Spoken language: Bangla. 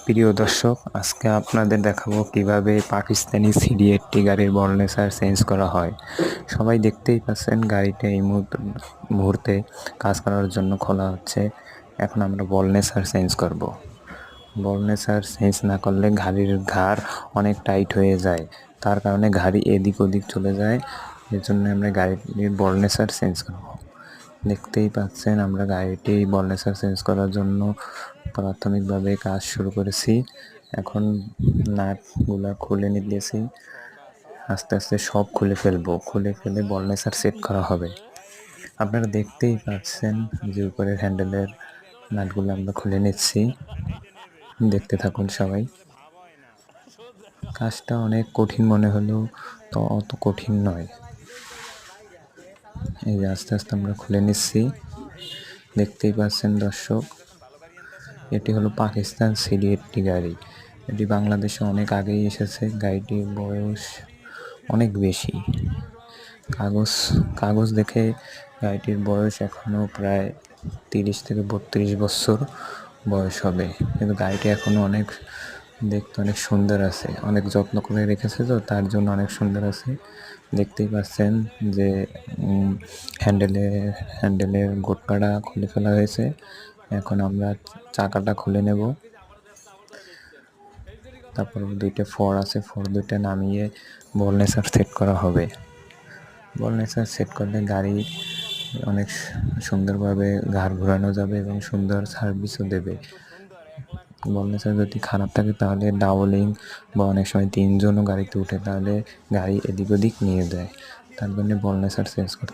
প্রিয় দর্শক, আজকে আপনাদের দেখাবো কিভাবে পাকিস্তানি সিডি80 গাড়ির বলনেসার চেঞ্জ করা হয়। সবাই দেখতেই পাচ্ছেন গাড়িটা এই মুহূর্তে কাজ করার জন্য খোলা হচ্ছে। এখন আমরা বলনেসার চেঞ্জ করব। বলনেসার চেঞ্জ না করলে গাড়ির ঘাড় অনেক টাইট হয়ে যায়, তার কারণে গাড়ি এদিক ওদিক চলে যায়। এর জন্য আমরা গাড়ির বলনেসার চেঞ্জ করব। দেখতেই পাচ্ছেন আমরা গাড়িটি বলনেসার চেঞ্জ করার জন্য প্রাথমিকভাবে কাজ শুরু করেছি। এখন নাটগুলা খুলে নিতেছি, আস্তে আস্তে সব খুলে ফেলে বলনেসার সেট করা হবে। আপনারা দেখতেই পাচ্ছেন যে উপরের হ্যান্ডেলের নাটগুলো আমরা খুলে নিচ্ছি। দেখতে থাকুন সবাই। কাজটা অনেক কঠিন মনে হলেও তো অত কঠিন নয়। এই যে আস্তে আস্তে আমরা খুলে নিচ্ছি, দেখতেই পাচ্ছেন দর্শক। এটি হলো পাকিস্তান সিডি80 গাড়ি। এটি বাংলাদেশে অনেক আগেই এসেছে। গাড়িটির বয়স অনেক বেশি। কাগজ দেখে গাড়িটির বয়স এখনও প্রায় 30 থেকে 32 বছর বয়স হবে, কিন্তু গাড়িটি এখনও দেখতে অনেক সুন্দর আছে। অনেক যত্ন করে রেখেছে, তো তার জন্য অনেক সুন্দর আছে। দেখতেই পাচ্ছেন যে হ্যান্ডেলের গোটকাটা খুলে ফেলা হয়েছে। এখন আমরা চাকাটা খুলে নেব। তারপর দুইটা ফর আছে, ফর দুইটা নামিয়ে বলনেসার সেট করা হবে। বলনেসার সেট করলে গাড়ি অনেক সুন্দরভাবে ঘাড় ঘোরানো যাবে এবং সুন্দর সার্ভিসও দেবে। বলনেসার যদি খারাপ থাকে তাহলে ডাবলিং বা অনেক সময় তিনজনও গাড়িতে উঠে, তাহলে গাড়ি এদিক ওদিক নিয়ে যায়। তার জন্য বলনেসার চেঞ্জ করতে হবে।